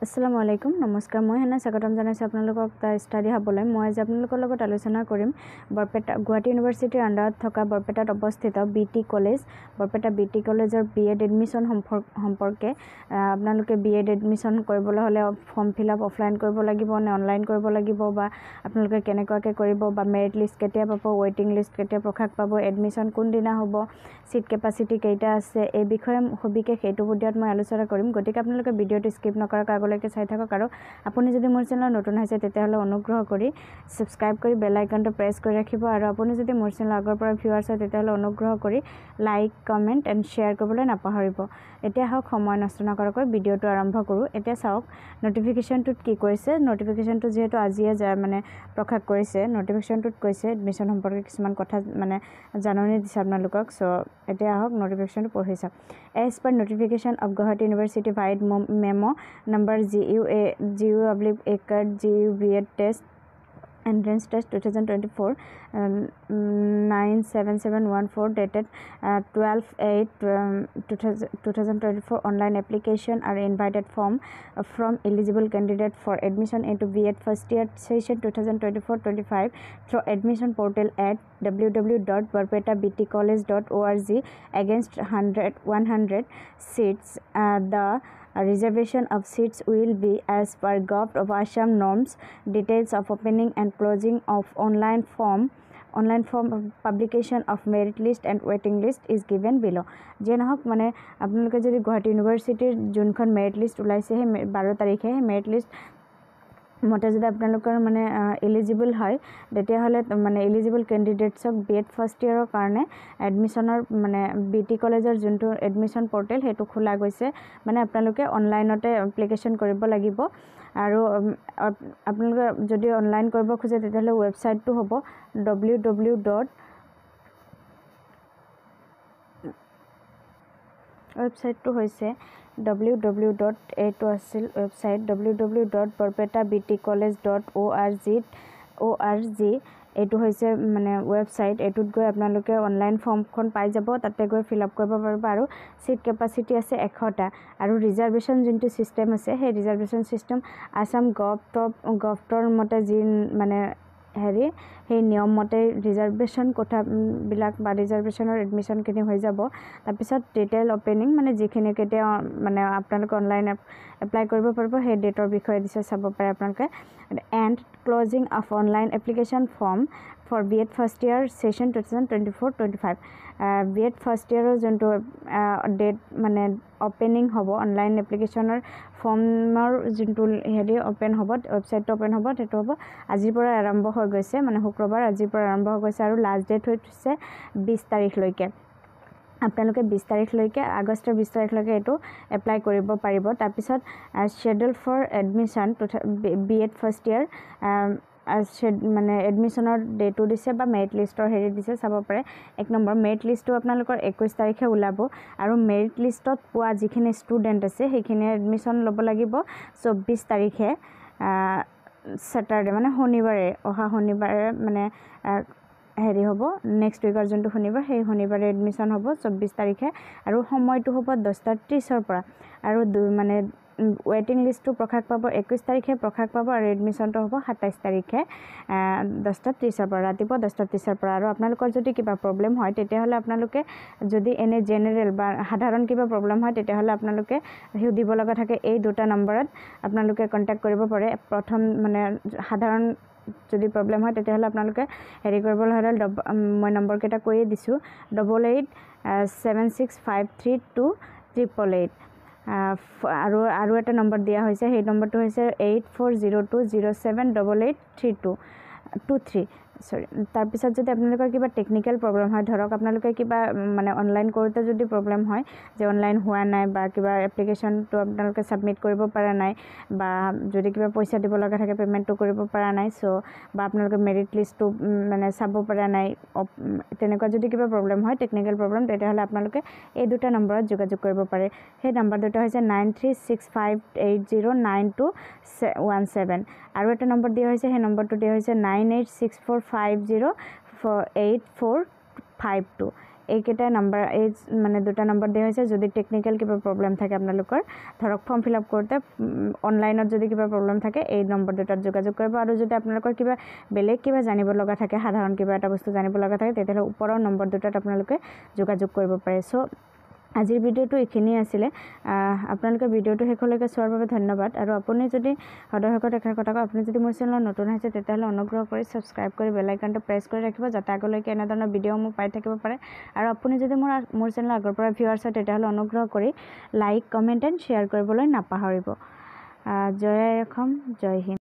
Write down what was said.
আসসালামু আলাইকুম নমস্কাৰ মই হেনা স্বাগতম জনাইছো আপোনালোকক দা ষ্টাডি হাবলৈ মই আজি আপোনালোকৰ লগত আলোচনা কৰিম বৰপেটা গুৱাহাটী ইউনিভাৰ্চিটিৰ আন্ডাৰত থকা বৰপেটাত অৱস্থিত বিটি কলেজ বৰপেটা বিটি কলেজৰ বিএড এডমিশন সম্পৰ্কে আপোনালোকে বিএড এডমিশন কৰিবলৈ হলে ফৰ্ম ফিল আপ অফলাইন কৰিব লাগিব নে অনলাইন কৰিব লাগিব বা আপোনালোকে কেনেকুৱাকৈ কৰিব বা মেৰিট লিষ্ট কেতিয়া পাব ৱেটিং লিষ্ট কেতিয়া প্ৰকাশ পাব এডমিশন কোন দিনা হ'ব সিট কেপাসিটি কেইটা আছে এই বিষয়ে সবিশেষ এইটো ভিডিঅ'ত মই আলোচনা কৰিম গতিকে আপোনালোকে ভিডিঅ'টো স্কিপ নকৰাকৈ আগলৈকে চাই থাকক আৰু আপুনি যদি মোৰ চেনেল নতুন হৈছে তেতিয়াহ'লে অনুগ্ৰহ কৰি সাবস্ক্ৰাইব কৰি বেল আইকনটো প্ৰেছ কৰি ৰাখিব আৰু আপুনি যদি মোৰ চেনেল আগৰ পৰা ভিউৱাৰ্ছ হয় তেতিয়াহ'লে অনুগ্ৰহ কৰি লাইক কমেন্ট এণ্ড শ্বেয়াৰ কৰিবলৈ নাপাহৰিব এতিয়া হওক সময় নষ্ট নকৰাকৈ ভিডিঅ'টো আৰম্ভ কৰোঁ এতিয়া চাওক নটিফিকেশনটোত কি কৈছে নটিফিকেশনটো যেহেতু আজিয়ে মানে প্ৰকাশ কৰিছে নটিফিকেশনটোত কৈছে এডমিশন সম্পৰ্কে কিছুমান কথা মানে জাননী দিছে আপোনালোকক সো এতিয়া হওক নটিফিকেশনটো পঢ়ি চাওক as per notification of Guwahati university vide memo number GU BEd test entrance test 2024 97714 dated 12/8/2024 online application are invited from eligible candidate for admission into BEd first year session 2024-25 through admission portal at www.barpetabtcollege.org against 100 seats the reservation of seats will be as per Gov of Assam norms. Details of opening and closing of online form publication of merit list and waiting list is given below. যেনহক মানে আপোনালোকে যদি গুৱাহাটী ইউনিভাৰ্চিটিৰ যোনখন merit list ওলাইছে হে 12 তাৰিখে merit list মতে যদি আপোনালোকৰ মানে এলিজিবল হয় তেতিয়াহ'লে মানে এলিজিবল ক্যান্ডিডেটছক বিএড ফাৰ্স্ট ইয়াৰৰ কাৰণে এডমিশনৰ মানে বিটি কলেজৰ যোনটো এডমিশন পোৰ্টেল হেতু খোলা গৈছে মানে আপোনালোকে অনলাইনতে এপ্লিকেশন কৰিব লাগিব আৰু আপোনালোকে যদি অনলাইন কৰিব খোজে তেতিয়াহ'লে ৱেবসাইটটো হ'ব ৱেবসাইটটো হৈছে www.barpetabtcollege.org এটো হৈছে মানে ৱেবসাইট এটোত গৈ আপোনালোকে অনলাইন ফৰ্মখন পাই যাব তাতে গৈ ফিল আপ কৰিব পাৰিব আৰু সিট কেপাসিটি আছে 100টা আৰু ৰিজাৰ্ভেশন যোনটো সিস্টেম আছে সেই ৰিজাৰ্ভেশন সিস্টেম আসাম গভটৰ মতে যি মানে হেৰি সেই নিয়ম মতে ৰিজাৰ্ভেশন কোঠা বিলাক বা ৰিজাৰ্ভেশনৰ এডমিশন কিনি হৈ যাব তাৰ পিছত ডিটেইল ওপেনিং মানে যিখিনি কেতিয়া মানে আপোনালোকে অনলাইন এপ্লাই কৰিব পাৰিব সেই ডেটৰ বিষয়ে দিছে চাব পাৰে আপোনালোকে and closing of online application form for BEd first year session 2024-25 BEd first year যোনটো ডেট মানে ওপেনিং হ'ব অনলাইন এপ্লিকেশনৰ ফৰ্মৰ যোনটো হেৰি ওপেন হ'ব ৱেবসাইটটো ওপেন হ'ব তেটো হ'ব আজিৰ পৰা আৰম্ভ হৈ গৈছে মানে শুক্ৰবাৰ আজিৰ পৰা আৰম্ভ হৈ গৈছে আৰু লাষ্ট ডেট হৈছে 20 তাৰিখলৈকে আপোনালোকে 20 তাৰিখলৈকে আগষ্টৰ 20 তাৰিখলৈকে এটো এপ্লাই কৰিব পাৰিব তাৰ পিছত schedule for admission BEd first year মানে এডমিশনৰ ডেটটো দিছে বা মেৰিট লিষ্টৰ হেৰি দিছে চাব পাৰে এক নম্বৰ মেৰিট লিষ্টটো আপোনালোকৰ 21 তাৰিখে ওলাব আৰু মেৰিট লিষ্টত পোৱা যিখিনি ষ্টুডেন্ট আছে সেইখিনি এডমিশন ল'ব লাগিব 24 তাৰিখে স্যাটাৰডে মানে শনিবাৰে অহা শনিবাৰে মানে হেৰি হ'ব নেক্সট উইকৰ যোনটো শনিবাৰ সেই শনিবাৰে এডমিশন হ'ব 24 তাৰিখে আৰু সময়টো হ'ব 10:30 ৰ পৰা আৰু মানে ৱেটিং লিষ্টটো প্ৰকাশ পাব 21 তাৰিখে প্ৰকাশ পাব আৰু এডমিশনটো হ'ব 27 তাৰিখে 10:30 ৰ পৰা ৰাতিপুৱা 10:30 ৰ পৰা আৰু আপোনালোকৰ যদি কিবা প্ৰবলেম হয় তেতিয়াহ'লে আপোনালোকে যদি এনে জেনাৰেল বা সাধাৰণ কিবা প্ৰবলেম হয় তেতিয়াহ'লে আপোনালোকে সুধিব লগা থাকে এই দুটা নম্বৰত আপোনালোকে কন্টাক্ট কৰিব পাৰে প্ৰথম মানে সাধাৰণ যদি প্ৰবলেম হয় তেতিয়াহ'লে আপোনালোকে হেৰি কৰিবলৈ হ'লে মই নম্বৰ কেটা কৈয়ে দিছো 8876532888 আৰু এটা নম্বৰ দিয়া হৈছে সেই নম্বৰটো হৈছে 840207883223 সৰি তাৰ পিছত যদি আপোনালোকৰ কিবা টেকনিক্যাল প্ৰবলেম হয় ধৰক আপোনালোকে কিবা মানে অনলাইন কৰোতে যদি প্ৰবলেম হয় যে অনলাইন হোৱা নাই বা কিবা এপ্লিকেশনটো আপোনালোকে সাবমিট কৰিব পৰা নাই বা যদি কিবা পইচা দিব লগা থাকে পেমেন্টটো কৰিব পৰা নাই সো বা আপোনালোকে মেৰিট লিষ্টটো মানে চাব পৰা নাই তেনেকুৱা যদি কিবা প্ৰবলেম হয় টেকনিক্যাল প্ৰবলেম তেতিয়াহ'লে আপোনালোকে এই দুটা নম্বৰত যোগাযোগ কৰিব পাৰে সেই নম্বৰ দুটা হৈছে 9365809217 আৰু এটা নম্বৰ দিয়া হৈছে সেই নম্বৰটো দিয়া হৈছে 9864508452 এইকেইটা নাম্বাৰ এই মানে দুটা নাম্বাৰ দিয়া হৈছে যদি টেকনিক্যাল কিবা প্ৰব্লেম থাকে আপোনালোকৰ ধৰক ফৰ্ম ফিল আপ কৰোঁতে অনলাইনত যদি কিবা প্ৰব্লেম থাকে এই নম্বৰ দুটাত যোগাযোগ কৰিব আৰু যদি আপোনালোকৰ কিবা বেলেগ কিবা জানিব লগা থাকে সাধাৰণ কিবা এটা বস্তু জানিব লগা থাকে তেতিয়াহ'লে ওপৰৰ নম্বৰ দুটাত আপোনালোকে যোগাযোগ কৰিব পাৰে সো আজিৰ ভিডিঅ'টো এইখিনি আছিলে আপোনালোকে ভিডিঅ'টো শেষলৈকে চোৱাৰ বাবে ধন্যবাদ আৰু আপুনি যদি সদস্যসকল দেখাৰ কথা কয় আপুনি যদি মোৰ চেনেলত নতুন হৈছে তেতিয়াহ'লে অনুগ্ৰহ কৰি সাবস্ক্ৰাইব কৰি বেল আইকনটো প্ৰেছ কৰি ৰাখিব যাতে আগলৈকে এনেধৰণৰ ভিডিঅ'সমূহ পাই থাকিব পাৰে আৰু আপুনি যদি মোৰ চেনেল আগৰ পৰা ভিউৱাৰ্ছ হয় তেতিয়াহ'লে অনুগ্ৰহ কৰি লাইক কমেণ্ট এণ্ড শ্বেয়াৰ কৰিবলৈ নাপাহৰিব জয় অসম জয় হিন্দ